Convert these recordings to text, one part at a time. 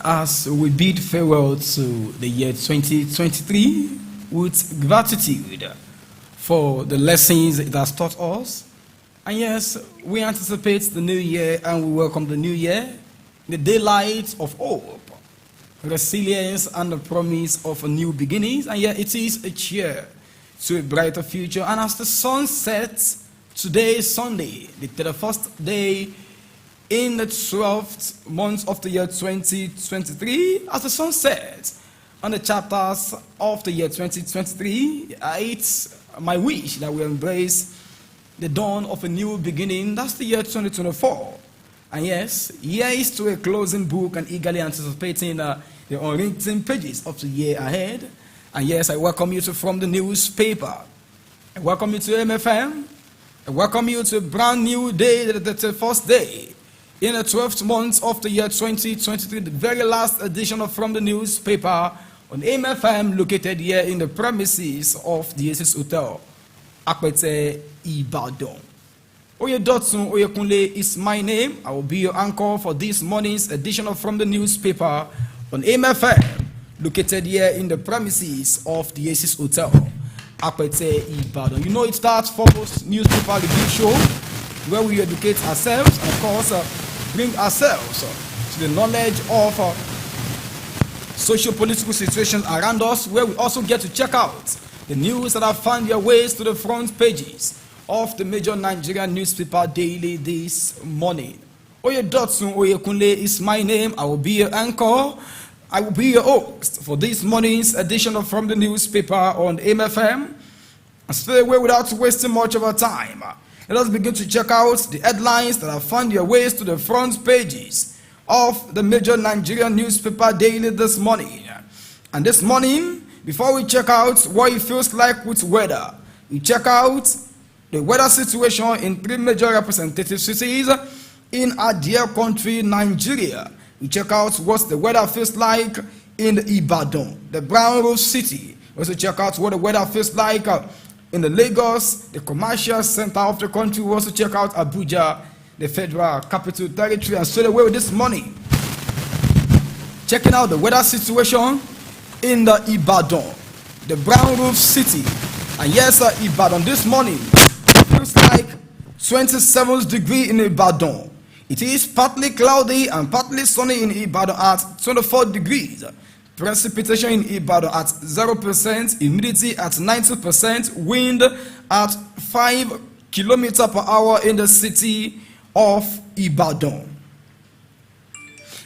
as we bid farewell to the year 2023 with gratitude for the lessons it has taught us. And yes, we anticipate the new year and we welcome the new year, the daylight of hope, resilience, and the promise of a new beginnings. And yet it is a cheer to a brighter future. And as the sun sets, today is Sunday, the 31st day in the 12th month of the year 2023, as the sun sets on the chapters of the year 2023, it's my wish that we embrace the dawn of a new beginning. That's the year 2024. And yes, here is to a closing book and eagerly anticipating the unwritten pages of the year ahead. And yes, I welcome you to From the Newspaper. I welcome you to MFM. I welcome you to a brand new day, the first day in the 12th month of the year 2023, the very last edition of From the Newspaper on MFM, located here in the premises of the Aces Hotel, Akwete, Ibadan. Oyedotun Oyekunle is my name. I will be your anchor for this morning's edition of From the Newspaper on MFM, located here in the premises of the Aces Hotel, Akwete, Ibadan. You know, it starts foremost newspaper review show where we educate ourselves and, of course, bring ourselves to the knowledge of socio-political situations around us, where we also get to check out the news that have found their ways to the front pages of the major Nigerian newspaper daily this morning. Oyedotun Oyekunle is my name. I will be your anchor. I will be your host for this morning's edition of From the Newspaper on MFM. And stay away without wasting much of our time. Let us begin to check out the headlines that have found their ways to the front pages of the major Nigerian newspaper daily this morning. And this morning, before we check out what it feels like with weather, we check out the weather situation in three major representative cities in our dear country, Nigeria. We check out what the weather feels like in Ibadan, the brown roof city. We also check out what the weather feels like in the Lagos, the commercial center of the country. We also check out Abuja, the federal capital territory. And straight away this morning, checking out the weather situation in the Ibadan, the brown roof city. And yes, Ibadan this morning feels like 27th degree in Ibadan. It is partly cloudy and partly sunny in Ibadan at 24 degrees. Precipitation in Ibadan at 0%, humidity at 90%, wind at 5 kilometers per hour in the city of Ibadan.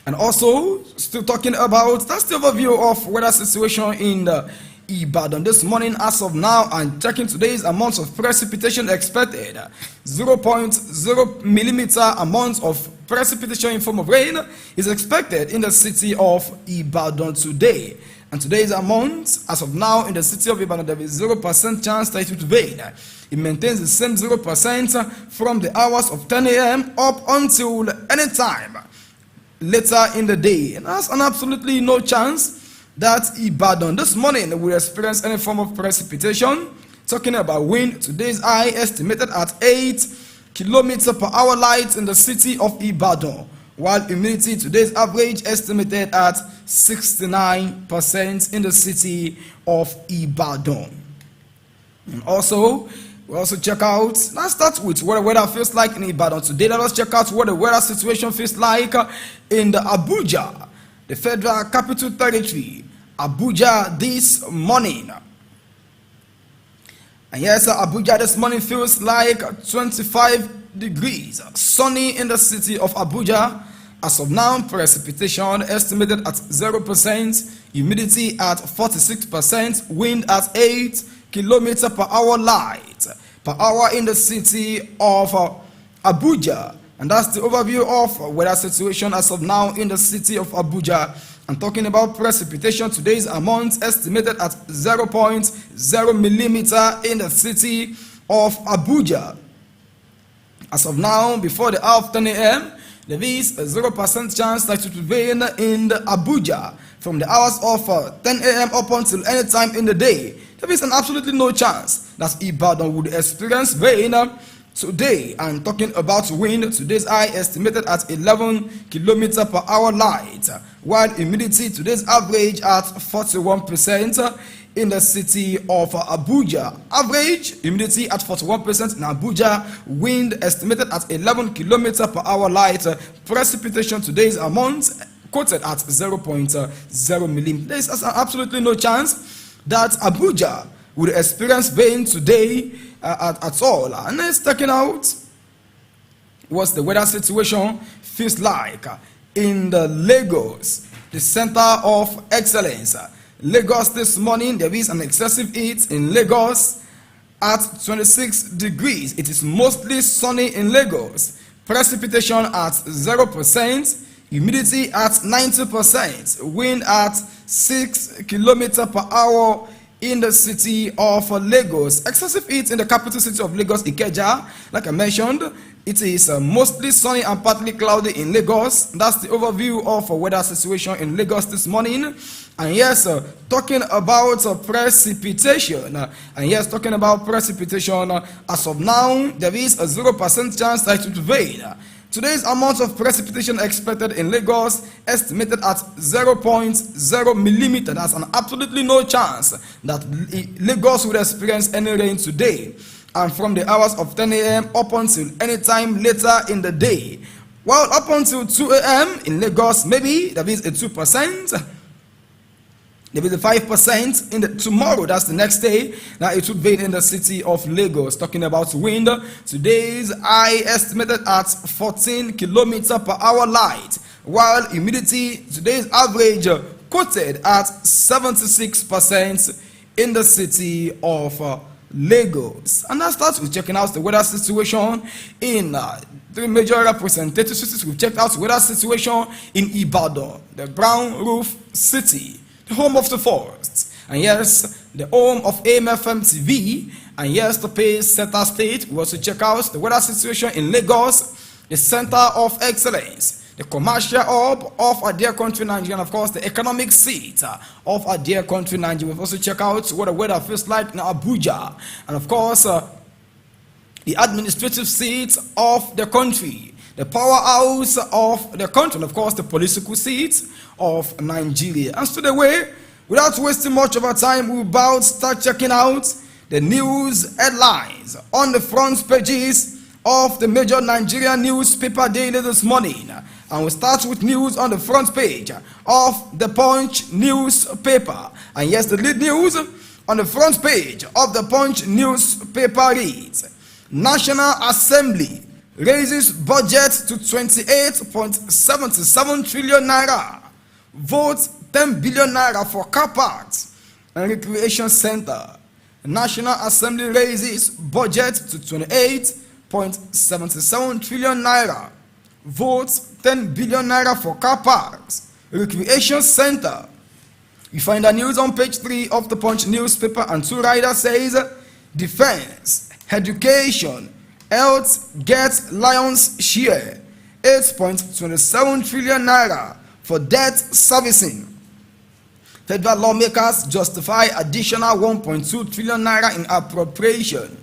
And also, still talking about, that's the overview of weather situation in the Ibadan this morning as of now, and checking today's amounts of precipitation expected. 0.0 millimeter amount of precipitation in form of rain is expected in the city of Ibadan today. And today's amount, as of now, in the city of Ibadan, there is 0% chance that it will rain. It maintains the same 0% from the hours of 10 a.m. up until any time later in the day. And there's an absolutely no chance that Ibadan this morning will experience any form of precipitation. Talking about wind, today's high estimated at 8 kilometers per hour light in the city of Ibadan, while humidity, today's average estimated at 69% in the city of Ibadan. And also, we also check out, let's start with what the weather feels like in Ibadan today. Let us check out what the weather situation feels like in the Abuja, the federal capital territory, Abuja this morning. And yes, Abuja this morning feels like 25 degrees, sunny in the city of Abuja. As of now, precipitation estimated at 0%, humidity at 46%, wind at 8 kilometers per hour light per hour in the city of Abuja. And that's the overview of weather situation as of now in the city of Abuja. And talking about precipitation, today's amount estimated at 0.0 millimeter in the city of Abuja. As of now, before the hour of 10 a.m., there is a 0% chance that it will rain in the Abuja. From the hours of 10 a.m. up until any time in the day, there is an absolutely no chance that Ibadan would experience rain Today, I'm talking about wind. Today's high estimated at 11 kilometers per hour light, while humidity today's average at 41% in the city of Abuja. Average humidity at 41% in Abuja. Wind estimated at 11 kilometers per hour light. Precipitation today's amount quoted at 0.0 millimeters. There's absolutely no chance that Abuja would experience rain today at all. And let's check out what the weather situation feels like in the Lagos, the center of excellence. Lagos this morning, there is an excessive heat in Lagos at 26 degrees. It is mostly sunny in Lagos. Precipitation at 0%. Humidity at 90%. Wind at 6 kilometers per hour in the city of Lagos. Excessive heat in the capital city of Lagos, Ikeja. Like I mentioned, it is mostly sunny and partly cloudy in Lagos. That's the overview of weather situation in Lagos this morning. And yes, talking about precipitation. As of now, there is a 0% chance that it will rain. Today's amount of precipitation expected in Lagos estimated at 0.0 millimeter. That's an absolutely no chance that Lagos would experience any rain today. And from the hours of 10 a.m. up until any time later in the day. Well, up until 2 a.m. in Lagos, maybe there is a 2%. There will be 5% in the tomorrow. That's the next day. Now it would rain in the city of Lagos. Talking about wind, today's high estimated at 14 kilometers per hour light, while humidity today's average quoted at 76% in the city of Lagos. And that starts with checking out the weather situation in three major representative cities. We've checked out the weather situation in Ibadan, the brown roof city, the home of the forest, and yes, the home of AMFM TV, and yes, the Pace Center State. We also check out the weather situation in Lagos, the center of excellence, the commercial hub of our dear country Nigeria, and of course the economic seat of our dear country Nigeria. We've also check out what the weather feels like in Abuja, and of course the administrative seat of the country, the powerhouse of the country, and of course the political seat of Nigeria. And so the way, without wasting much of our time, we're about to start checking out the news headlines on the front pages of the major Nigerian newspaper daily this morning. And we'll start with news on the front page of the Punch newspaper. And yes, the lead news on the front page of the Punch newspaper reads, National Assembly raises budget to 28.77 trillion naira. Votes 10 billion naira for car parks and recreation center. National Assembly raises budget to 28.77 trillion naira. Votes 10 billion naira for car parks, recreation center. You find the news on page 3 of the Punch newspaper, and two riders says, defense, education, health gets lion's share, 8.27 trillion naira for debt servicing. Federal lawmakers justify additional 1.2 trillion naira in appropriation.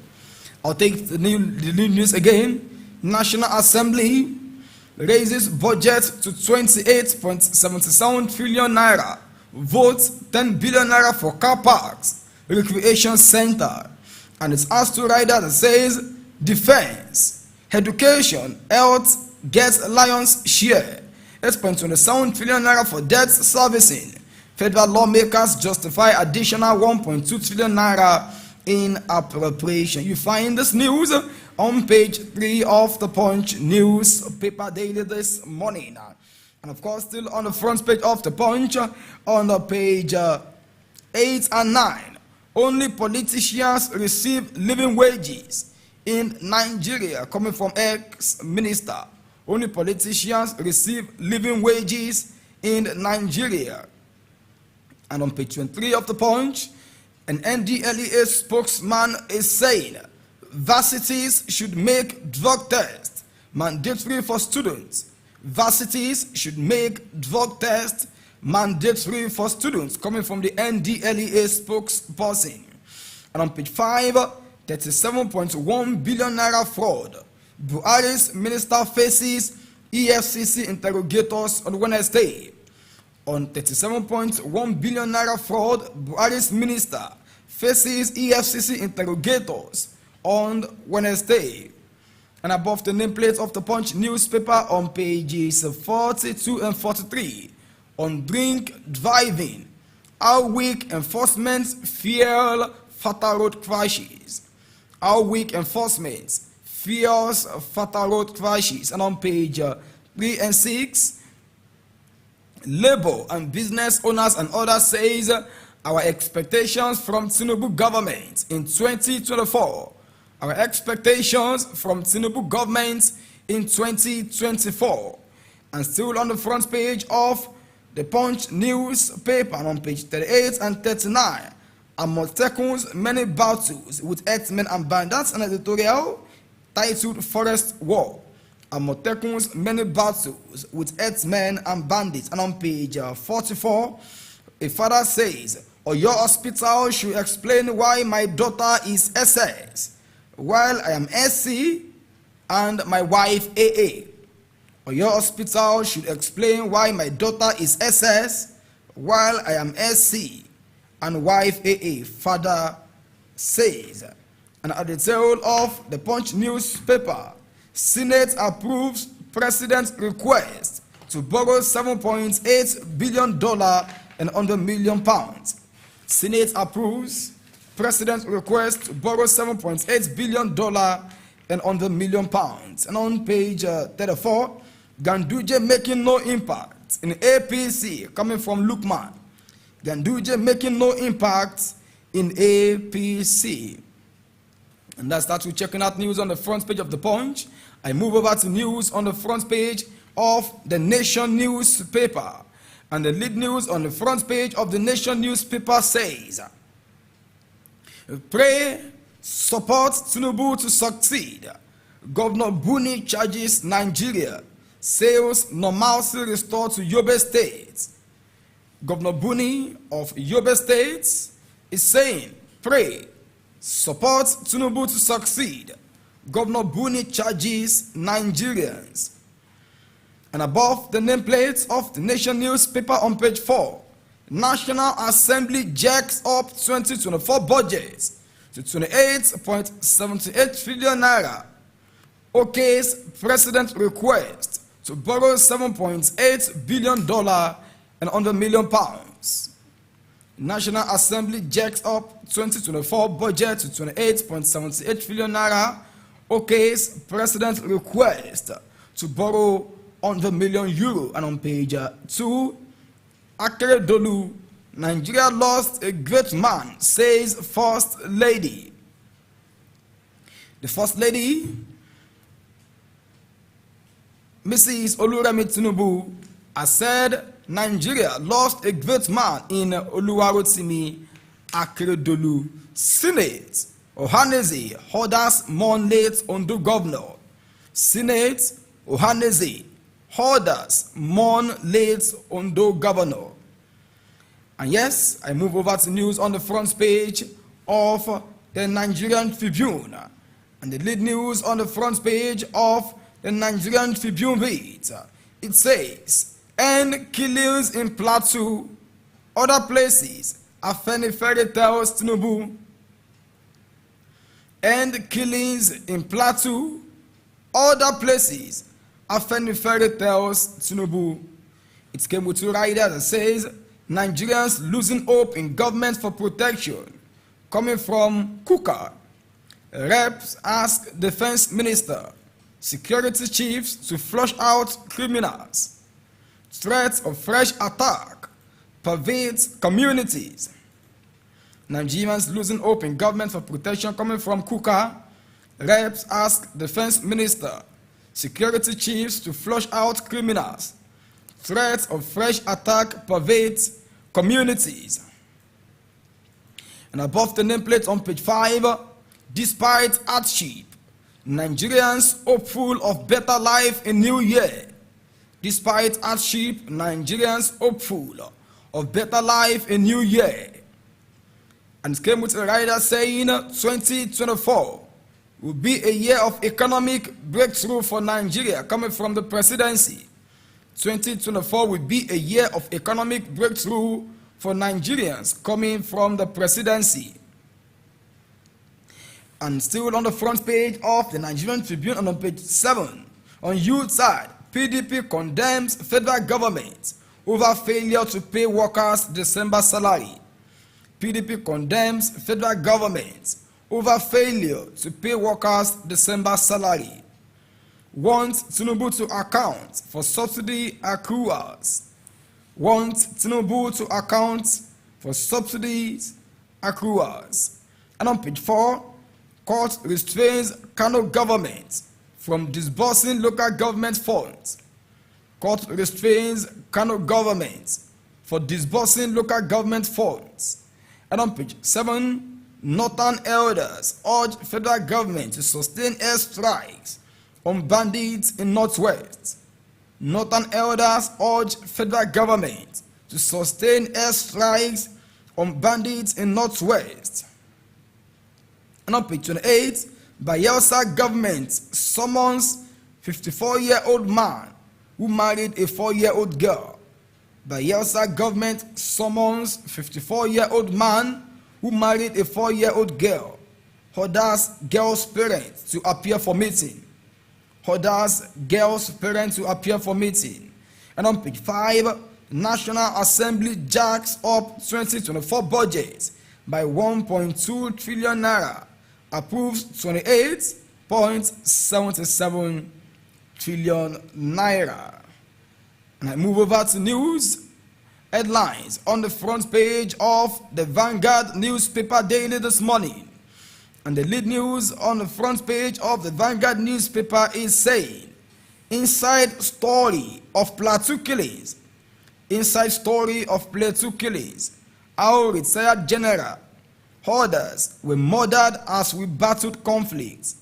I'll take the news again. National Assembly raises budget to 28.77 trillion naira. Votes 10 billion naira for car parks, recreation center. And it's asked to rider that says, defense, education, health gets lion's share, 8.27 trillion naira for debt servicing. Federal lawmakers justify additional 1.2 trillion naira in appropriation. You find this news on page 3 of the Punch newspaper daily this morning. And of course, still on the front page of the Punch, on the page 8 and 9, only politicians receive living wages in Nigeria, coming from ex-minister. Only politicians receive living wages in Nigeria. And on page 23 of the Punch, an NDLEA spokesman is saying varsities should make drug tests mandatory for students. Varsities should make drug tests mandatory for students, coming from the NDLEA spokesperson. And on page 5, 37.1 billion naira fraud. Buhari's minister faces EFCC interrogators on Wednesday. On 37.1 billion naira fraud, Buhari's minister faces EFCC interrogators on Wednesday. And above the nameplate of the Punch newspaper on pages 42 and 43, on drink driving, how weak enforcement fuel fatal road crashes. How weak enforcement fuels fatal road crashes. And on page 3 and 6, Labour and business owners and others says our expectations from Tinubu government in 2024. Our expectations from Tinubu government in 2024. And still on the front page of the Punch newspaper on page 38 and 39, Amotekun's many battles with herdsmen and bandits, an editorial titled Forest War. Amotekun's many battles with herdsmen and bandits. And on page 44, a father says, Oyo Hospital should explain why my daughter is SS, while I am SC and my wife AA. Oyo Hospital should explain why my daughter is SS, while I am SC and wife AA, father says. And at the tail of the Punch newspaper, Senate approves President's request to borrow $7.8 billion and £100 million. Senate approves President's request to borrow $7.8 billion and £100 million. And on page 34, Ganduje making no impact in APC, coming from Lukman. Ganduje making no impact in APC. And that starts with checking out news on the front page of the Punch. I move over to news on the front page of the Nation newspaper. And the lead news on the front page of the Nation newspaper says, pray, support Tinubu to succeed. Governor Buni charges Nigeria. Sales normalcy restored to Yobe State. Governor Buni of Yobe State is saying, pray, support Tinubu to succeed. Governor Buni charges Nigerians. And above the nameplate of the Nation newspaper on page 4, National Assembly jacks up 2024 budget to 28.78 trillion naira. OK's president request to borrow $7.8 billion and £100 million. National Assembly jacks up 2024 budget to 28.78 trillion naira. OK's president request to borrow €100 million. And on page 2, Akeredolu, Nigeria lost a great man, says First Lady. The First Lady, Mrs. Oluremi Tinubu, has said Nigeria lost a great man in Oluwarotimi Akeredolu. Senate, Ohaneze orders mourn late Ondo governor. Senate, Ohaneze orders mourn late Ondo governor. And yes, I move over to news on the front page of the Nigerian Tribune. And the lead news on the front page of the Nigerian Tribune reads, it says, end killings in Plateau, other places, Afenifere tells Tinubu. End killings in Plateau, other places, Afenifere tells Tinubu. It came with two riders that says, Nigerians losing hope in government for protection. Coming from Kuka, reps ask defense minister, security chiefs to flush out criminals. Threats of fresh attack pervades communities. Nigerians losing hope in government for protection. Coming from Kuka, reps ask defense minister, security chiefs to flush out criminals. Threats of fresh attack pervades communities. And above the nameplate on page 5, despite hardship, Nigerians hopeful of better life in New Year. Despite hardship, Nigerians hopeful of better life in New Year. And it came with a rider saying 2024 will be a year of economic breakthrough for Nigeria, coming from the presidency. 2024 will be a year of economic breakthrough for Nigerians, coming from the presidency. And still on the front page of the Nigerian Tribune, and on page 7, on youth side, PDP condemns federal government over failure to pay workers December salary. PDP condemns federal government over failure to pay workers December salary. Wants Tinubu to account for subsidy accruals. Wants Tinubu to account for subsidies accruals. And on page 4, court restrains Kano government from disbursing local government funds. Court restrains Kano government for disbursing local government funds. And on page 7, Northern elders urge federal government to sustain air strikes on bandits in Northwest. Northern elders urge federal government to sustain air strikes on bandits in Northwest. And on page 28, Bayelsa government summons 54-year-old man who married a 4-year-old girl. Bayelsa government summons 54-year-old man who married a 4-year-old girl. Orders girl's parents to appear for meeting. Orders girl's parents to appear for meeting. And on page 5, National Assembly jacks up 2024 budget by 1.2 trillion naira. Approves 28.77 trillion naira. And I move over to news headlines on the front page of the Vanguard newspaper daily this morning. And the lead news on the front page of the Vanguard newspaper is saying, inside story of Plateau killings. Inside story of Plateau killings. Our retired general orders were murdered as we battled conflicts.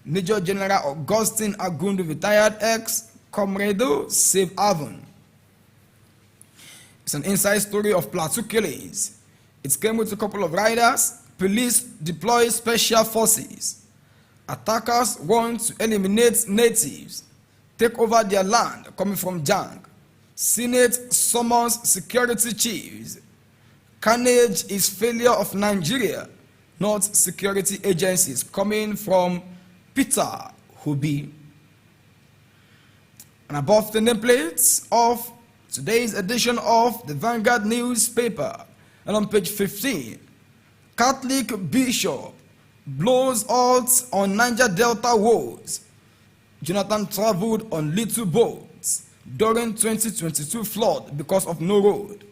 Major General Augustine Agundu, retired ex-comrade, Safe Haven. It's an inside story of Plateau killings. It came with a couple of riders. Police deploy special forces. Attackers want to eliminate natives, take over their land, coming from Jang. Senate summons security chiefs. Carnage is failure of Nigeria, not security agencies, coming from Peter Hubi. And above the nameplates of today's edition of the Vanguard newspaper, and on page 15, Catholic bishop blows odds on Niger Delta woes. Jonathan traveled on little boats during 2022 flood because of no road.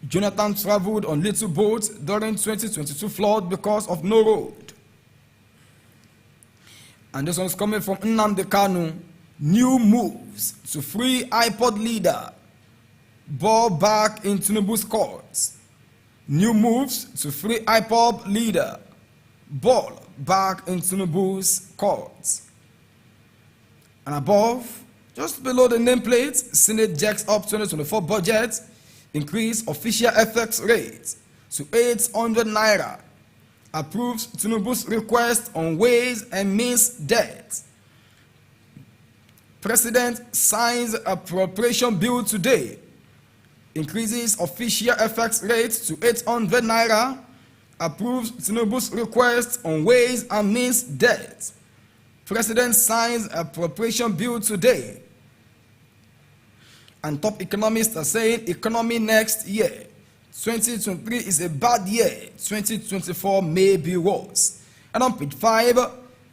Jonathan traveled on little boats during 2022 flood because of no road. And this one's coming from Nnamdi Kanu. New moves to free iPod leader. Ball back in Tinubu's courts. New moves to free iPod leader. Ball back in Tinubu's courts. And above, just below the nameplate, Senate jacks up 2024 budget. Increase official FX rate to 800 naira. Approves Tinubu's request on ways and means debt. President signs appropriation bill today. Increases official FX rate to 800 naira. Approves Tinubu's request on ways and means debt. President signs appropriation bill today. And top economists are saying economy next year. 2023 is a bad year. 2024 may be worse. And on page 5,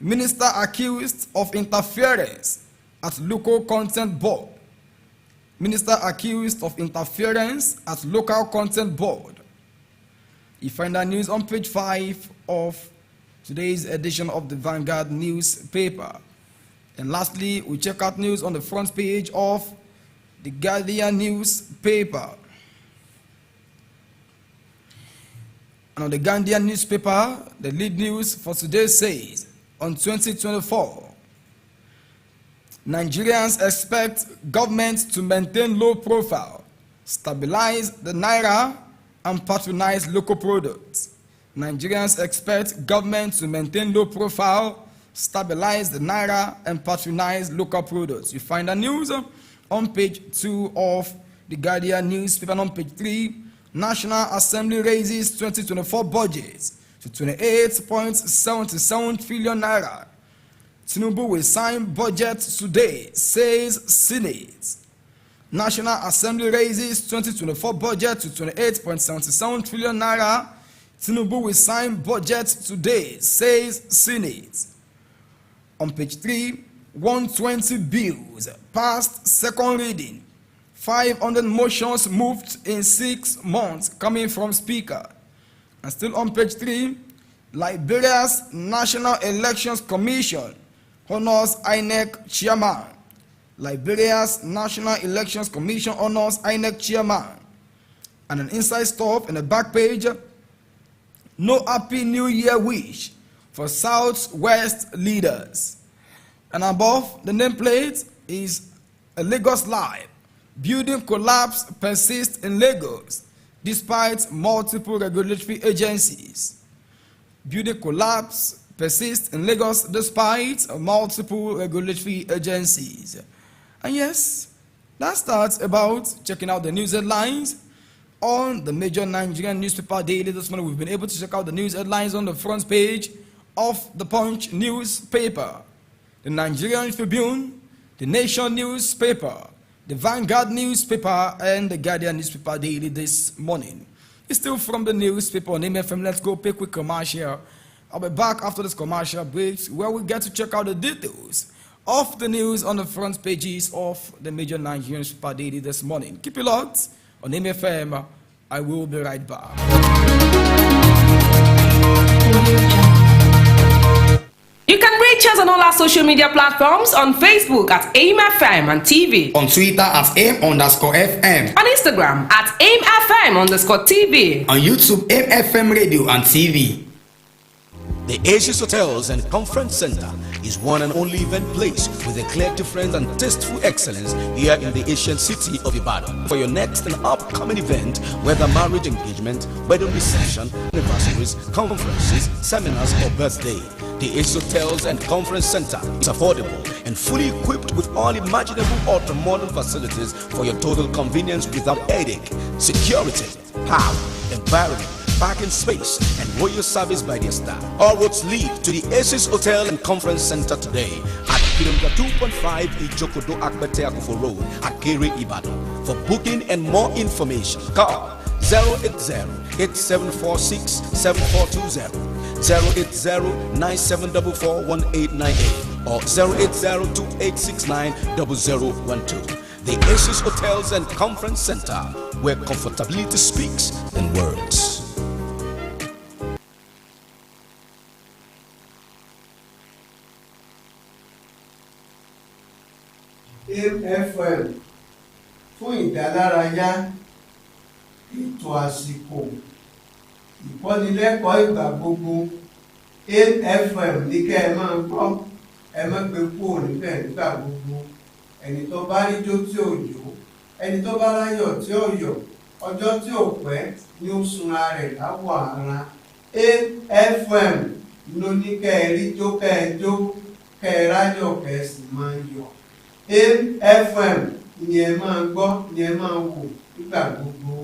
minister accused of interference at local content board. Minister accused of interference at local content board. You find that news on page 5 of today's edition of the Vanguard newspaper. And lastly, we check out news on the front page of the Guardian newspaper. And on the Guardian newspaper, the lead news for today says, on 2024, Nigerians expect government to maintain low profile, stabilize the naira, and patronize local products. Nigerians expect government to maintain low profile, stabilize the naira, and patronize local products. You find the news on page 2 of the Guardian newspaper. On page 3, National Assembly raises 2024 budget to 28.77 trillion naira. Tinubu will sign budget today, says Senate. National Assembly raises 2024 budget to 28.77 trillion naira. Tinubu will sign budget today, says Senate. On page 3, 120 bills passed second reading. 500 motions moved in 6 months coming from Speaker. And still on page 3, Liberia's National Elections Commission honors INEC chairman. Liberia's National Elections Commission honors INEC chairman. And an inside stuff in the back page, no Happy New Year wish for Southwest leaders. And above the nameplate is a Lagos Live. Building collapse persists in Lagos despite multiple regulatory agencies. Building collapse persists in Lagos despite multiple regulatory agencies. And yes, that starts about checking out the news headlines on the major Nigerian newspaper daily. This morning we've been able to check out the news headlines on the front page of the Punch newspaper, the Nigerian Tribune, the Nation newspaper, the Vanguard newspaper, and the Guardian newspaper daily this morning. It's still from the newspaper on MFM. Let's go pay a quick commercial. I'll be back after this commercial break where we get to check out the details of the news on the front pages of the major Nigerian newspaper daily this morning. Keep it locked on MFM. I will be right back. You can reach us on all our social media platforms on Facebook at AIM-FM and TV. On Twitter at AIM_FM. On Instagram at AIM-FM_TV. On YouTube, AIM-FM Radio and TV. The Aces Hotels and Conference Center is one and only event place with a clear difference and tasteful excellence here in the ancient city of Ibadan. For your next and upcoming event, whether marriage engagement, wedding reception, anniversaries, conferences, seminars, or birthday, the Aces Hotels and Conference Center is affordable and fully equipped with all imaginable ultra-modern facilities for your total convenience without headache, security, power, environment, parking space, and royal service by their staff. All roads lead to the Aces Hotel and Conference Center today at kilometer 2.5 Ijokodo Akbete Akufo Road at Kere, Ibadan. For booking and more information, call 080-8746-7420, 080-9744-1898, or 080-2869-0012. The Aces Hotels and Conference Center, where comfortability speaks in words. AIM-FM fún ìdálárayá, ètò àsìkò, ìkọ́nilẹ́kọ̀ọ́ ìgbà gbogbo. AIM-FM ní kẹ́ ẹ máa gbọ́, ẹ má gbé kúrò níbẹ̀ nígbà gbogbo. Ẹni tó bá rí jó tí ò jó, ẹni tó bá ráyọ̀ tí ò yọ̀, ọjọ́ tí ò pẹ́ ni ó sunra rẹ̀ láwọ̀ ara. AIM-FM ló ní kẹ́ ẹ rí jó, kẹ́ ẹ jó, kẹ́ ẹ ráyọ̀, kẹ́ ẹ sì máa yọ̀. AIM-FM ni ẹ máa gbọ́, ni ẹ máa wò nígbà gbogbo.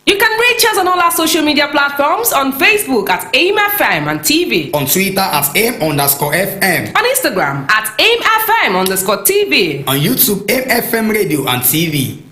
You can reach us on all our social media platforms on Facebook at AIM-FM and TV. On Twitter at AIM_FM. On Instagram at AIM-FM_TV. On YouTube, AIM-FM Radio and TV.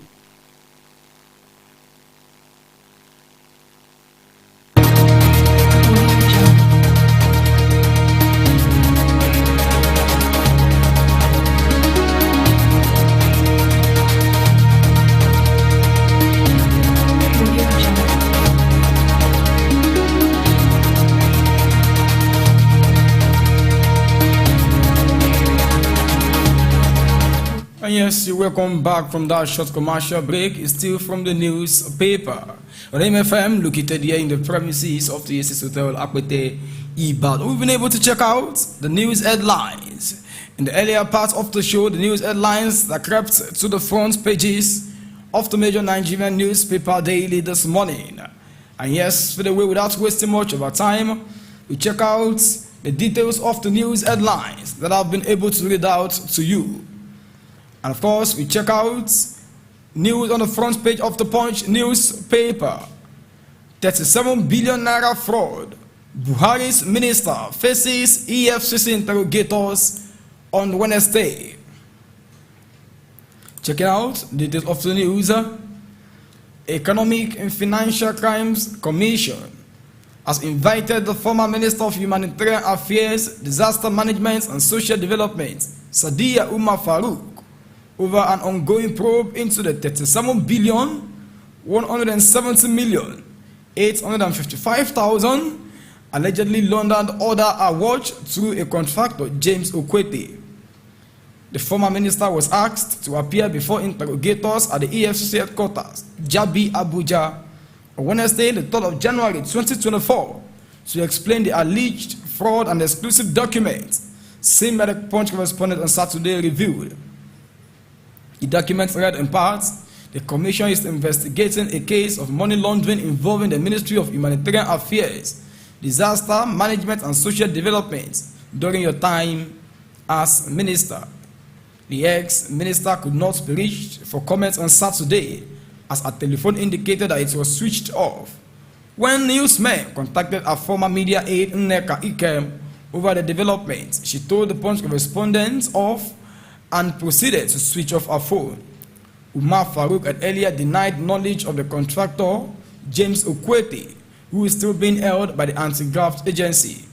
And yes, you're welcome back from that short commercial break. It's still from the newspaper. On MFM, located here in the premises of the Aces Hotel, Akbete, Ibadan. We've been able to check out the news headlines In the earlier part of the show, the news headlines that crept to the front pages of the major Nigerian newspaper daily this morning. And yes, for the way, without wasting much of our time, we check out the details of the news headlines that I've been able to read out to you. And of course, we check out news on the front page of the Punch newspaper. 37 billion naira fraud. Buhari's minister faces EFCC interrogators on Wednesday. Checking out details of the news. Economic and Financial Crimes Commission has invited the former Minister of Humanitarian Affairs, Disaster Management and Social Development, Sadiya Umar Farouk, over an ongoing probe into the 37 billion 170 million 855,000 allegedly laundered order award through a contractor, James Okwete. The former minister was asked to appear before interrogators at the EFCC headquarters, Jabi, Abuja, on Wednesday, the 3rd of January 2024, to explain the alleged fraud and exclusive documents seen by the Punch correspondent on Saturday revealed. The documents read in part, the commission is investigating a case of money laundering involving the Ministry of Humanitarian Affairs, Disaster Management and Social Development during your time as minister. The ex-minister could not be reached for comments on Saturday, as a telephone indicated that it was switched off. When newsmen contacted a former media aide, Nneka Ikem, over the development, she told the Punch correspondent off and proceeded to switch off her phone. Umar Farouk had earlier denied knowledge of the contractor, James Okwete, who is still being held by the anti-graft agency.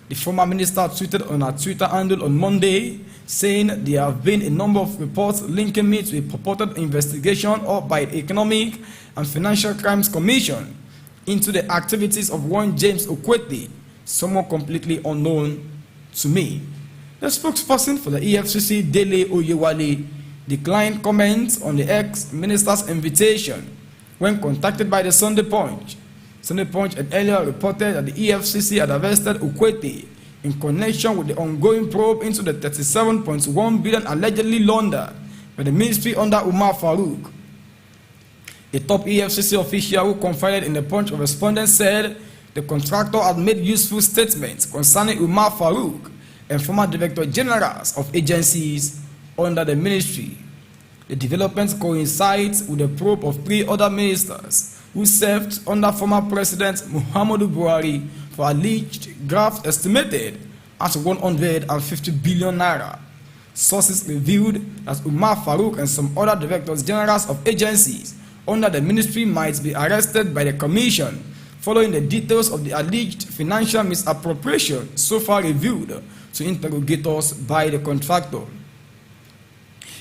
The former minister tweeted on her Twitter handle on Monday, saying there have been a number of reports linking me to a purported investigation by the Economic and Financial Crimes Commission into the activities of one James Okwete, someone completely unknown to me. The spokesperson for the EFCC, Dele Oyewale, declined comments on the ex-minister's invitation when contacted by the Sunday Punch. Sunday Punch had earlier reported that the EFCC had arrested Okwete in connection with the ongoing probe into the 37.1 billion allegedly laundered by the ministry under Umar Farouk. A top EFCC official who confided in the Punch correspondent said the contractor had made useful statements concerning Umar Farouk and former director generals of agencies under the ministry. The developments coincides with the probe of 3 other ministers who served under former President Muhammadu Buhari for alleged graft estimated at 150 billion naira. Sources revealed that Umar Farouk and some other directors generals of agencies under the ministry might be arrested by the commission following the details of the alleged financial misappropriation so far revealed to interrogators by the contractor.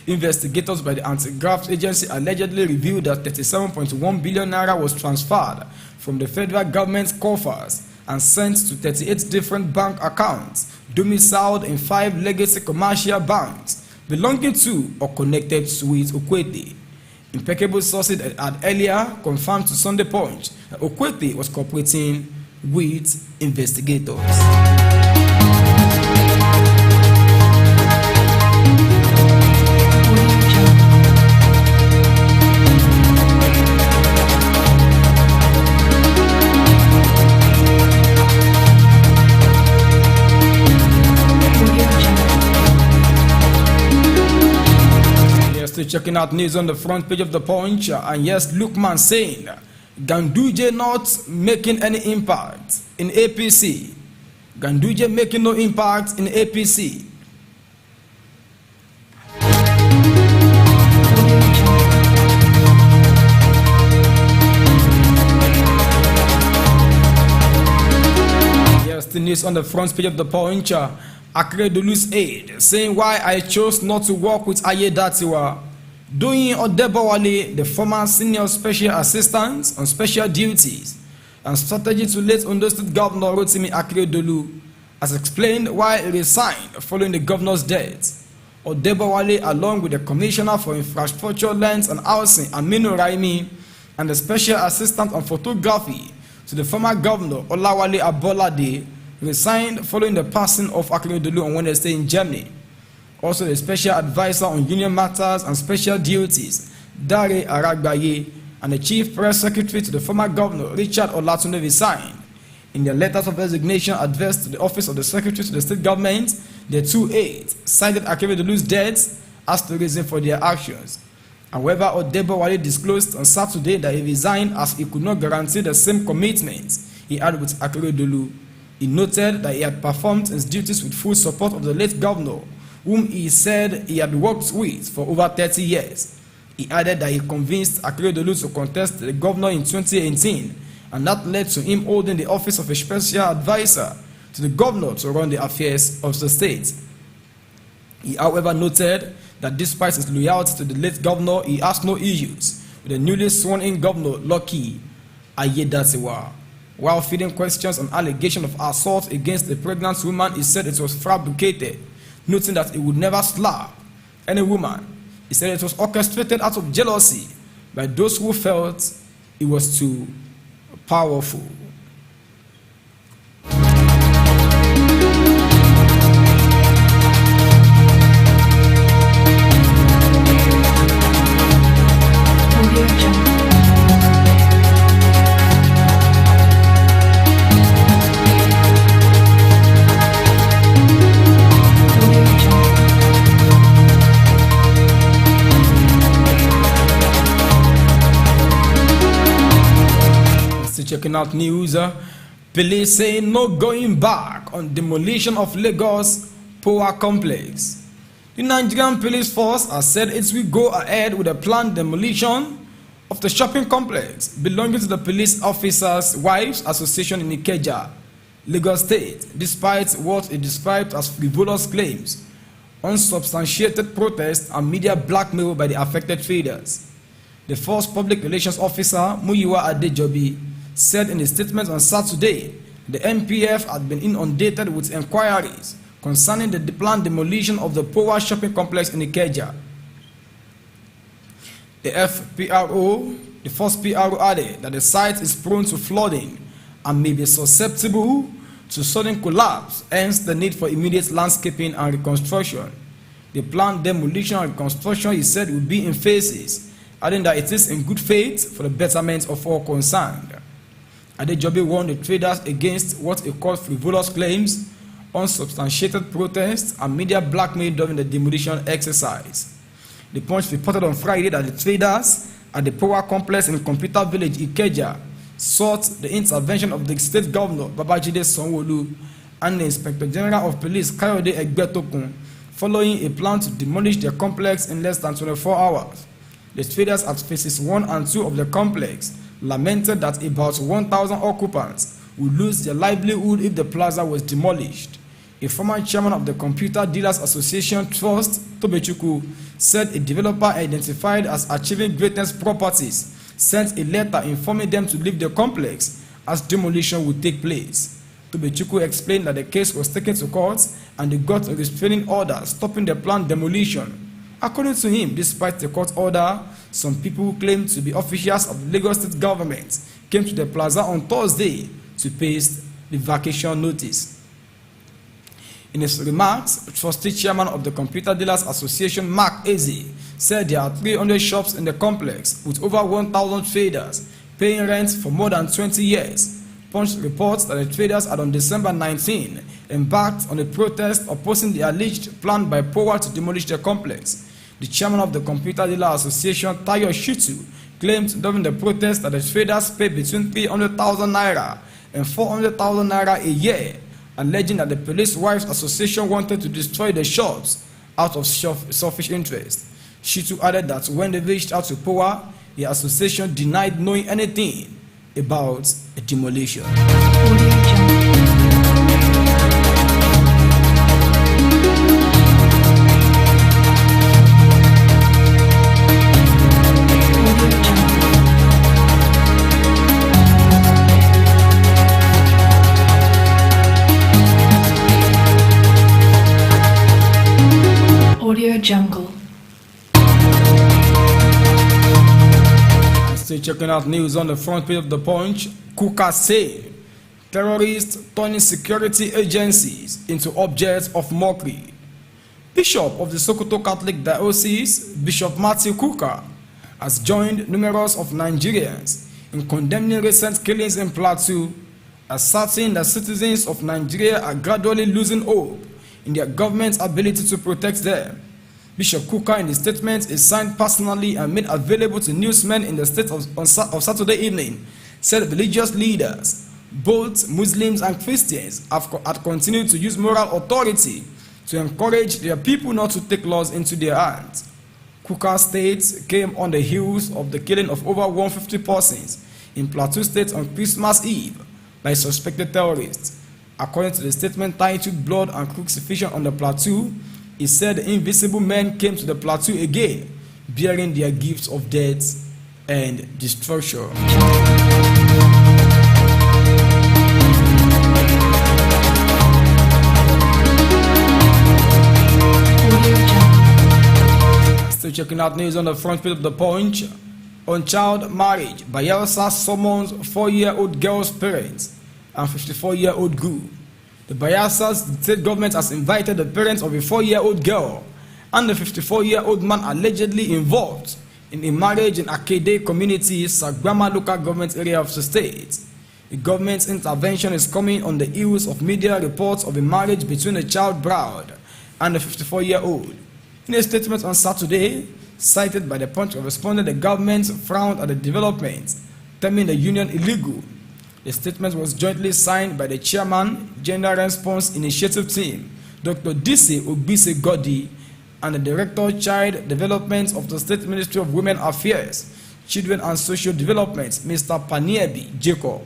Investigators by the anti-graft agency allegedly revealed that 37.1 billion naira was transferred from the federal government's coffers and sent to 38 different bank accounts domiciled in 5 legacy commercial banks belonging to or connected with Okwete. Impeccable sources had earlier confirmed to Sunday Punch that Okwete was cooperating with investigators. Checking out news on the front page of the Punch, and yes, Lukman saying Ganduje not making any impact in APC. Ganduje making no impact in APC. Yes, the news on the front page of the Punch. Akeredolu's aide saying why I chose not to work with Oyedotun Oyekunle, the former senior special assistant on special duties and strategy to late Ondo State Governor Rotimi Akeredolu, has explained why he resigned following the governor's death. Oyedotun, along with the Commissioner for Infrastructure, Lands and Housing, Aminu Raimi, and the special assistant on photography to the former governor, Olawale Abolade, resigned following the passing of Akeredolu on Wednesday in Germany. Also, the special advisor on union matters and special duties, Dare Aragbaye, and the chief press secretary to the former governor, Richard Olatunde, resigned. In their letters of resignation addressed to the office of the secretary to the state government, the two aides cited Akeredolu's death as the reason for their actions. However, Odebo Wale disclosed on Saturday that he resigned as he could not guarantee the same commitment he had with Akeredolu. He noted that he had performed his duties with full support of the late governor, whom he said he had worked with for over 30 years. He added that he convinced Akeredolu to contest the governor in 2018, and that led to him holding the office of a special advisor to the governor to run the affairs of the state. He, however, noted that despite his loyalty to the late governor, he has no issues with the newly sworn-in governor, Lucky Aiyedatiwa. While feeding questions on allegation of assault against a pregnant woman, he said it was fabricated, noting that he would never slap any woman. He said it was orchestrated out of jealousy by those who felt he was too powerful. Checking out news, police say no going back on demolition of Lagos Power Complex. The Nigerian Police Force has said it will go ahead with a planned demolition of the shopping complex belonging to the Police Officers' Wives Association in Ikeja, Lagos State, despite what it described as frivolous claims, unsubstantiated protests, and media blackmail by the affected traders. The Force Public Relations Officer, Muyiwa Adejobi, said in a statement on Saturday the NPF had been inundated with inquiries concerning the planned demolition of the Power shopping complex in Ikeja. The Force PRO added that the site is prone to flooding and may be susceptible to sudden collapse, hence the need for immediate landscaping and reconstruction. The planned demolition and reconstruction, he said, will be in phases, adding that it is in good faith for the betterment of all concerned. Adejobi warned the traders against what he called frivolous claims, unsubstantiated protests, and media blackmail during the demolition exercise. The Punch reported on Friday that the traders at the Power complex in Computer Village, Ikeja, sought the intervention of the state governor, Babajide Sanwo-Olu, and the Inspector General of Police, Kayode Egbetokun, following a plan to demolish the complex in less than 24 hours. The traders at phases 1 and 2 of the complex lamented that about 1,000 occupants would lose their livelihood if the plaza was demolished. A former chairman of the Computer Dealers Association Trust, Tobechukwu, said a developer identified as Achieving Greatness Properties sent a letter informing them to leave the complex as demolition would take place. Tobechukwu explained that the case was taken to court and they got a restraining order stopping the planned demolition. According to him, despite the court order, some people who claimed to be officials of the Lagos State government came to the plaza on Thursday to paste the vacation notice. In his remarks, trustee chairman of the Computer Dealers Association, Mark Eze, said there are 300 shops in the complex with over 1,000 traders paying rent for more than 20 years. Punch reports that the traders had on December 19 embarked on a protest opposing the alleged plan by Power to demolish the complex. The chairman of the Computer Dealer Association, Tayo Shitu, claimed during the protest that the traders paid between 300,000 naira and 400,000 naira a year, alleging that the Police Wives Association wanted to destroy the shops out of selfish interest. Shitu added that when they reached out to Power, the association denied knowing anything about a demolition. Audio Jungle. Still checking out news on the front page of the Punch. Kuka say terrorists turning security agencies into objects of mockery. Bishop of the Sokoto Catholic Diocese, Bishop Matthew Kuka, has joined numerous of Nigerians in condemning recent killings in Plateau, asserting that citizens of Nigeria are gradually losing hope in their government's ability to protect them. Bishop Kuka, in his statement, is signed personally and made available to newsmen in the state of Saturday evening, said religious leaders, both Muslims and Christians, had continued to use moral authority to encourage their people not to take laws into their hands. Kuka's states came on the heels of the killing of over 150 persons in Plateau State on Christmas Eve by suspected terrorists. According to the statement titled Blood and Crucifixion on the Plateau, he said the invisible men came to the plateau again, bearing their gifts of death and destruction. Still checking out news on the front page of the Punch. On child marriage, Bayelsa summons 4-year-old girl's parents and 54-year-old groom. The Bayelsa state government has invited the parents of a 4-year-old girl and the 54-year-old man allegedly involved in a marriage in Akede community, Sagbama local government area of the state. The government's intervention is coming on the heels of media reports of a marriage between a child bride and a 54-year-old. In a statement on Saturday, cited by the Punch correspondent, the government frowned at the development, terming the union illegal. The statement was jointly signed by the chairman, Gender Response Initiative Team, Dr. Dise Ogbise Godi, and the Director Child Development of the State Ministry of Women Affairs, Children and Social Development, Mr. Paniebi Jacob.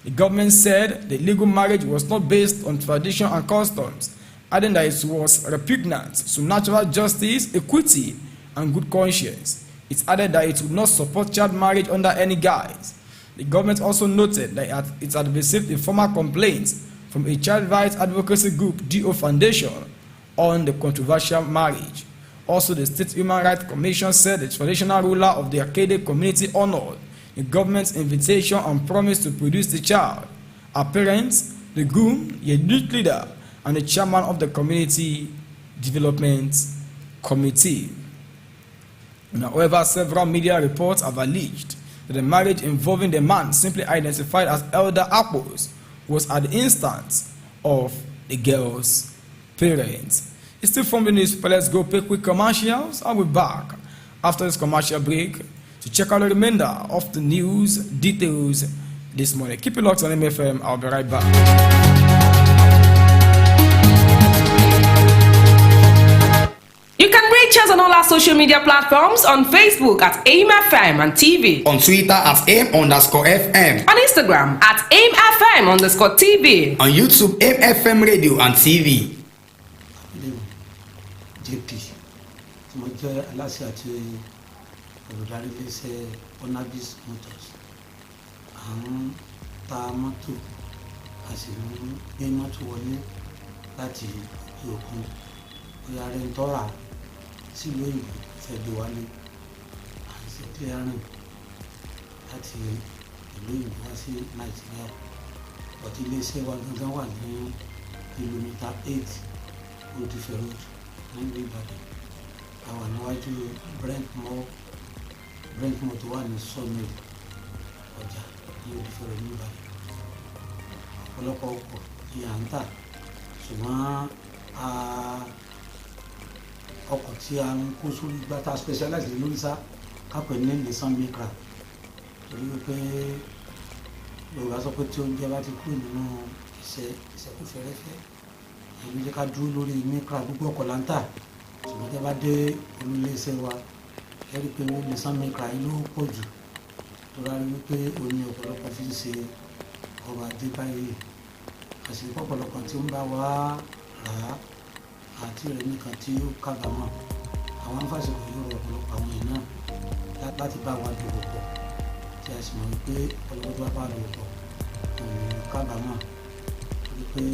The government said the legal marriage was not based on tradition and customs, adding that it was repugnant to natural justice, equity, and good conscience. It added that it would not support child marriage under any guise. The government also noted that it had received a formal complaint from a child rights advocacy group, DO Foundation, on the controversial marriage. Also, the State Human Rights Commission said the traditional ruler of the Akede community honored the government's invitation and promised to produce the child. Her parents, the groom, a youth leader, and the chairman of the Community Development Committee. However, several media reports have alleged that the marriage involving the man simply identified as Elder Apples was at the instance of the girl's parents. It's still from the newspaper. Let's go pay quick commercials. I'll be back after this commercial break to check out the remainder of the news details this morning. Keep it locked on MFM. I'll be right back. You can reach us on all our social media platforms on Facebook at AIMFM and TV. On Twitter at AIM_FM. On Instagram at AIMFM_TV. On YouTube, AIMFM Radio and TV. JP tí mo jẹ́ aláṣẹ àti olùdarí iléeṣẹ́ Onabis Motors. À ń ta mọ́tò, a sì ń gbé mọ́tò wọlé láti òkun. Bóyá rẹ̀ ń tọ́ra sí ìlú òyìnbó fẹ́ gbé wálé. À ń ṣe clearing láti ìlú òyìnbó wá sí Nàìjíríà. Ọ̀tí iléeṣẹ́ wa gangan wà ní kìlómítà 8 Odifẹ̀ Road nílùú Ìbàdàn. Àwọn níwájú Brentmore tó wà ní Sawmill ọjà ní Odifẹ̀ Road ní Ìbàdàn. Ọ̀pọ̀lọpọ̀ ọkọ̀ ni à ń tà, ṣùgbọ́n ọkọ̀ tí a ń kó sórí gbátá specialize lórí sá kápẹ́ ní Nissan Micra, torí wípé Yorùbá sọ pé tí oúnjẹ bá ti kúrò nínú ìṣẹ́kù fẹ́rẹ́fẹ́, èyí jẹ́ ká dúró lórí Micra. Gbogbo ọkọ̀ là ń tà, ṣùgbọ́n tí a bá dé olú-ilé-iṣẹ́ wa ẹ rí i pé Nissan Micra yìí ló pọ̀ jù, tó rà rí wípé òní ọ̀pọ̀lọpọ̀ fi ṣe ọrọ̀ ajé báyìí. Àṣìkò ọ̀pọ̀lọpọ̀ tí ó ń bá wa rà á àti rẹ̀ nìkan tí ó kábàámọ̀. Àwọn afásitì yóò rọ ọ̀pọ̀lọpọ̀ àwọn èèyàn náà láti bá wa dòwò pọ̀, tí a sì mọ̀ wípé ọ̀pọ̀lọpọ̀ tó bá dòwò pọ̀ òun kábàámọ̀, torí pé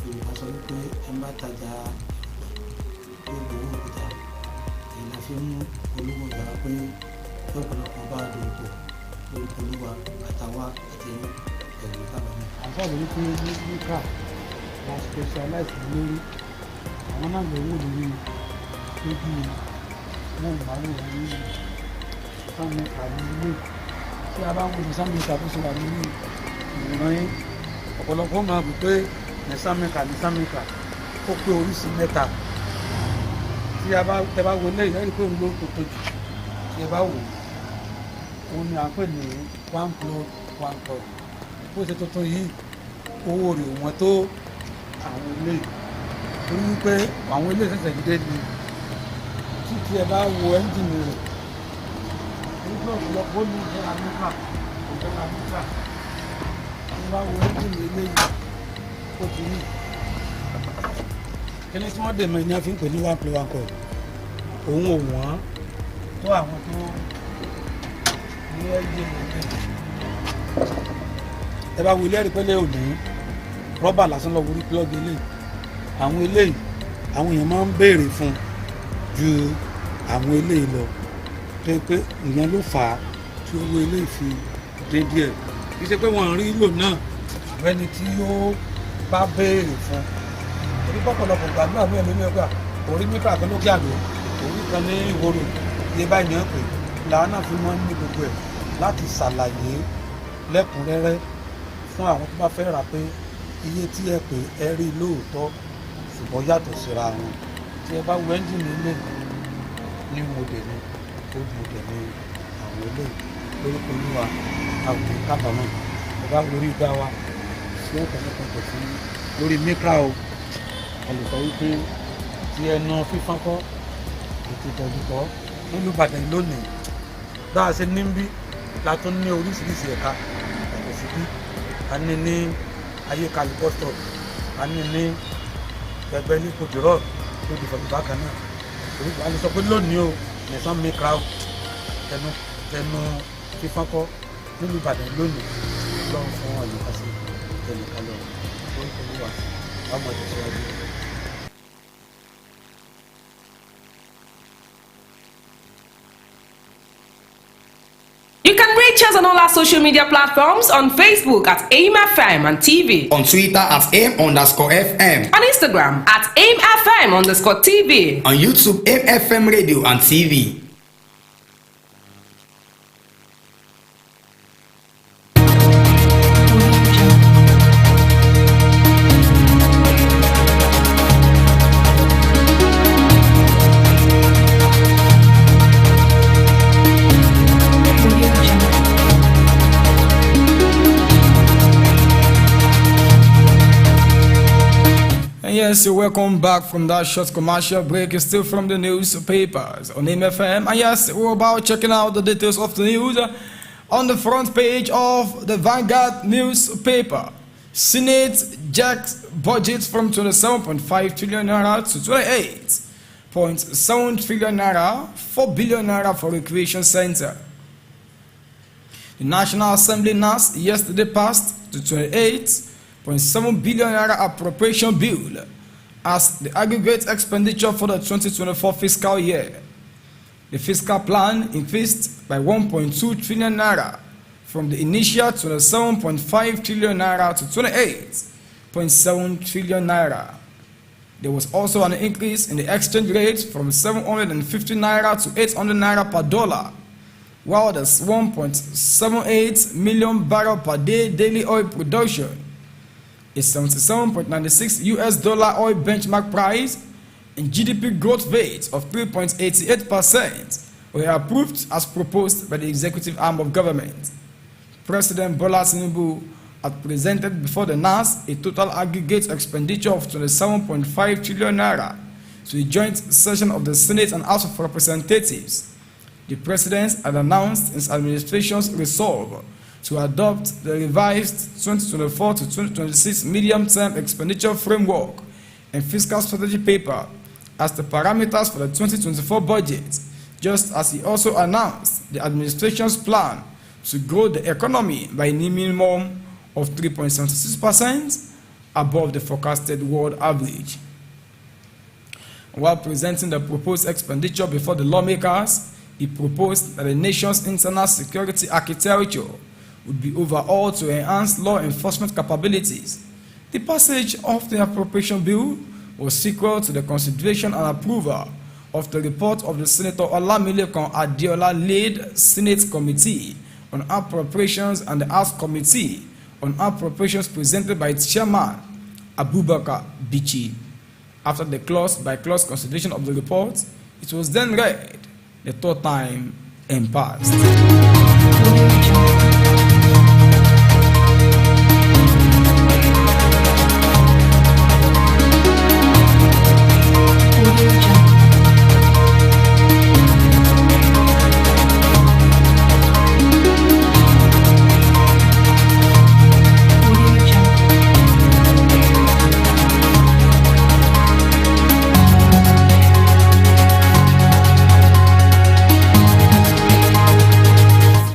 Yorùbá sọ wípé ẹ ń bá tajà yóò gbowó òkúta. Èyí la fi ń polówó ìgbà pé kí ọ̀pọ̀lọpọ̀ bá dòwò pọ̀ lórí polówó àtàwà àti ẹ̀rù kábàámọ̀. àṣàlù wípé níkà la specialize lórí àwọn náà lè wò lórí lójú móhùnmáwòrán ní sàmìkà nílé tí a bá ń wo ní sàmìkà tó ṣe wà nínú ìwòran yín ọ̀pọ̀lọpọ̀ máa bù pé ní sàmìkà ó pé oríṣi mẹ́ta tí ẹ bá wo lẹ́yìn lẹ́yìn pé òun ló tó jù tí ẹ bá wò ó ní à ń pè ní one plot one plot bó ṣe tuntun yìí owó rẹ̀ wọ́n tó àwọn ilé torí wípé àwọn ilé ṣẹ̀ṣẹ̀ dìde ni tí ẹ bá wo ẹ́ńjìnì rẹ̀ nígbà ọ̀pọ̀lọpọ̀ ní ìjọba nípa tí ẹ bá wo ẹ́ńjìnì ilé yìí ó ti rí kíní tí wọ́n dè mọ́ ẹni a fi ń pè ní one play one coil òun ò wọ́n tó àwọn tó ní ẹ́ńjìnì ilé ẹ bá wo ilé ẹ̀rí pẹ́lẹ́ òní rọ́bà lásán lọ wọrí plug eléyìí àwọn eléyìí àwọn èèyàn máa ń béèrè fún ju àwọn eléyìí lọ tó yẹ pé ìyẹn ló fà á tí owó eléyìí fi dé díẹ̀ kì í ṣe pé wọ́n rí lò náà ẹni tí ó bá béèrè fún orí pọ̀pọ̀lọpọ̀ gbàdúrà ní ẹ̀mí ẹgbà orí mítà kan lókè àdó orí kan ní ìwòrò iye báyìí náà pé làwọn náà fi mọ́ ní gbogbo ẹ̀ láti ṣàlàyé lẹ́kùnrẹ́rẹ́ fún àwọn tó bá fẹ́ rà pé iye tí ẹ pè ẹ rí lóòótọ́ ṣùgbọ́n yàtọ̀ síra wọn tí ẹ bá wo ẹ́ńjìnì ilé ní mòdè ní old mòdè ní àwọn ilé lórúkọ olúwa àwọn kábàámọ̀ ẹ bá lórí ìgbà wa sí ọ̀pọ̀lọpọ̀ sí lórí mikra o olùkọ́ wípé tí ẹnu fífọ́n kọ́ ètò ìtọ́jú kọ́ nílùú Ìbàdàn lónìí bá a ṣe ní bí la tún ní oríṣiríṣi ẹ̀ka ẹ̀kọ́ sí bí a ní ayékalẹ̀ bọ́stọ̀ a ní ẹgbẹ́ ní kòjòrò tó di fọ̀dù bákan náà orúkọ a lè sọ pé lónìí o nìsan mikra o tẹnu fífọ́nkọ́ nílùú Ìbàdàn lónìí lọ́wọ́ fún àyíká sí ẹnìkan lọ orúkọ olúwa ọmọ ìtẹ̀síwájú. You can reach us on all our social media platforms on Facebook at AIM-FM and TV. On Twitter at AIM_FM. On Instagram at AIM-FM_TV. On YouTube, AIM-FM Radio and TV. Yes, you're welcome back from that short commercial break. It's still from the newspapers on MFM. And yes, we're about checking out the details of the news on the front page of the Vanguard newspaper. Senate jacks budget from 27.5 trillion naira to 28.7 trillion naira, 4 billion naira for recreation center. The National Assembly NAS yesterday passed to 28.7 billion naira appropriation bill as the aggregate expenditure for the 2024 fiscal year. The fiscal plan increased by 1.2 trillion naira from the initial 27.5 trillion naira to 28.7 trillion naira. There was also an increase in the exchange rate from 750 naira to 800 naira per dollar, while the 1.78 million barrel per day daily oil production, a 77.96 US dollar oil benchmark price, and GDP growth rate of 3.88% were approved as proposed by the executive arm of government. President Bola Tinubu had presented before the NAS a total aggregate expenditure of 27.5 trillion naira to the joint session of the Senate and House of Representatives. The president had announced his administration's resolve to adopt the revised 2024 to 2026 medium-term expenditure framework and fiscal strategy paper as the parameters for the 2024 budget, just as he also announced the administration's plan to grow the economy by a minimum of 3.76% above the forecasted world average. While presenting the proposed expenditure before the lawmakers, he proposed that the nation's internal security architecture would be overhauled to enhance law enforcement capabilities. The passage of the appropriation bill was sequel to the consideration and approval of the report of the Senator Olamilekan Adeola-led Senate Committee on Appropriations and the House Committee on Appropriations presented by its chairman, Abubakar Bichi. After the clause-by-clause consideration of the report, it was then read the third time and passed.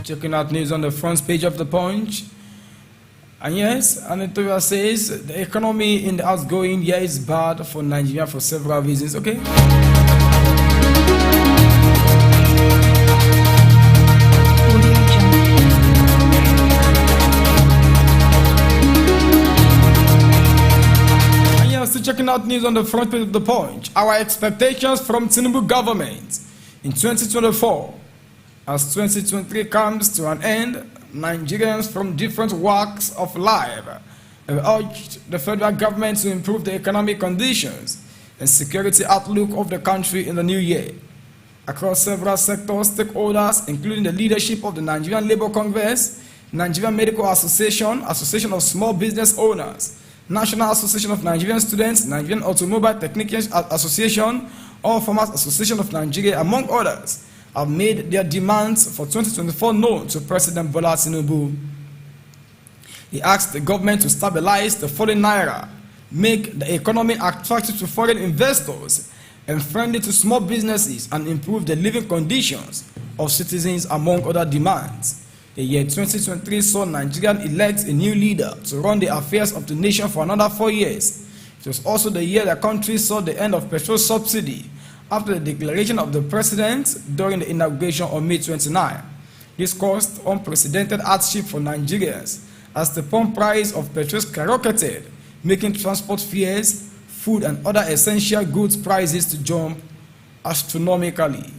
Checking out news on the front page of the Punch. And yes, an editorial says the economy in the outgoing year is bad for Nigeria for several reasons. Okay. And yes, still checking out news on the front page of the Punch. Our expectations from Tinubu government in 2024. As 2023 comes to an end, Nigerians from different walks of life have urged the federal government to improve the economic conditions and security outlook of the country in the new year. Across several sectors, stakeholders, including the leadership of the Nigerian Labour Congress, Nigerian Medical Association, Association of Small Business Owners, National Association of Nigerian Students, Nigerian Automobile Technicians Association, All Farmers Association of Nigeria, among others, have made their demands for 2024 known to President Bola Tinubu. He asked the government to stabilize the falling naira, make the economy attractive to foreign investors and friendly to small businesses, and improve the living conditions of citizens, among other demands. The year 2023 saw Nigeria elect a new leader to run the affairs of the nation for another 4 years. It was also the year the country saw the end of petrol subsidy after the declaration of the president during the inauguration on May 29. This caused unprecedented hardship for Nigerians as the pump price of petrol skyrocketed, making transport fares, food and other essential goods prices to jump astronomically.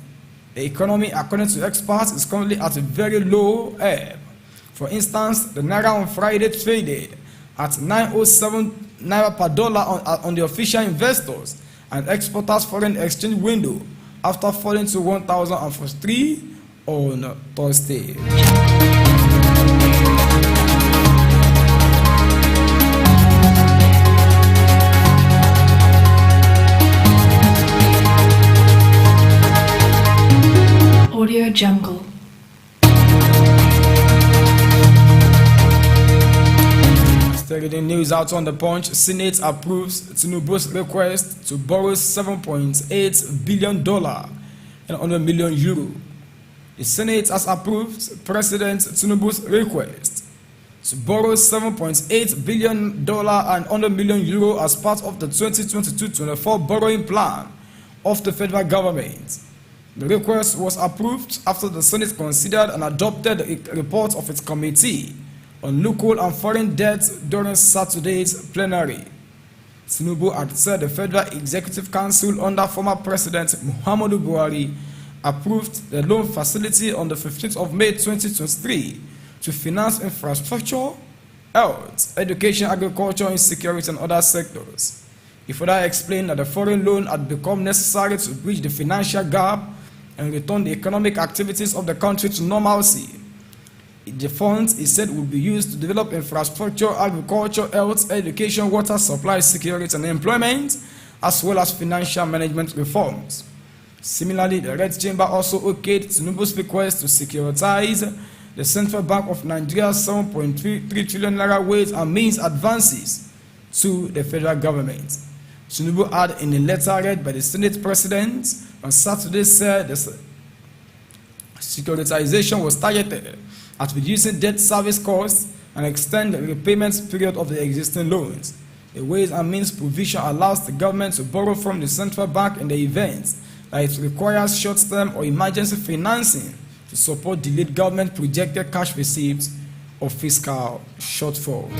The economy, according to experts, is currently at a very low ebb. For instance, the naira on Friday traded at 907 naira per dollar on the official investors and exporters foreign exchange window after falling to 1,043 on Thursday. Audio Jungle. Reading news out on the Punch. Senate approves Tinubu's request to borrow $7.8 billion and 100 million euro. The Senate has approved President Tinubu's request to borrow $7.8 billion and 100 million euro as part of the 2022-24 borrowing plan of the federal government. The request was approved after the Senate considered and adopted a report of its committee on local and foreign debt during Saturday's plenary. Tinubu had said the Federal Executive Council under former President Muhammadu Buhari approved the loan facility on the 15th of May 2023 to finance infrastructure, health, education, agriculture, insecurity, and other sectors. He further explained that the foreign loan had become necessary to bridge the financial gap and return the economic activities of the country to normalcy. The funds, he said, will be used to develop infrastructure, agriculture, health, education, water supply, security, and employment, as well as financial management reforms. Similarly, the Red Chamber also okayed Tinubu's request to securitize the Central Bank of Nigeria's 7.33 trillion naira weight and means advances to the federal government. Tinubu had, in a letter read by the Senate President on Saturday, said the securitization was targeted at reducing debt service costs and extend the repayment period of the existing loans. The Ways and Means provision allows the government to borrow from the central bank in the event that it requires short-term or emergency financing to support delayed government projected cash receipts or fiscal shortfalls.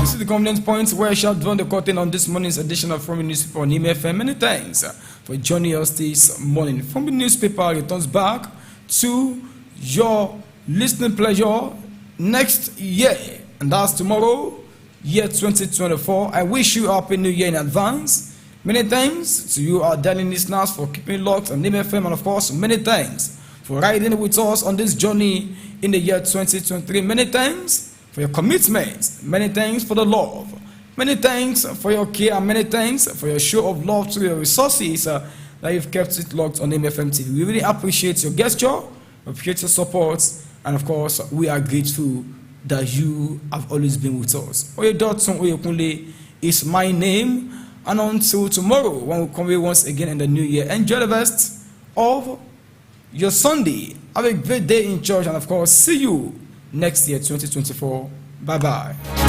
this is the convenient point where I shall draw the curtain on this morning's edition of From the Newspaper on FM. Many thanks for joining us this morning. From the Newspaper returns back to your listening pleasure next year, and that's tomorrow, year 2024. I wish you a happy new year in advance. Many thanks to you, our darling listeners, for keeping locked on FM, and of course, many thanks for riding with us on this journey in the year 2023. Many thanks for your commitment. Many thanks for the love. Many thanks for your care. And many thanks for your show of love to your resources that you've kept it locked on FM TV. We really appreciate your gesture, appreciate your support, and of course, we are grateful that you have always been with us. Oyedotun Oyekunle is my name, and until tomorrow, when we come here once again in the new year, enjoy the best of your Sunday. Have a great day in church, and of course, see you next year, 2024. Bye-bye.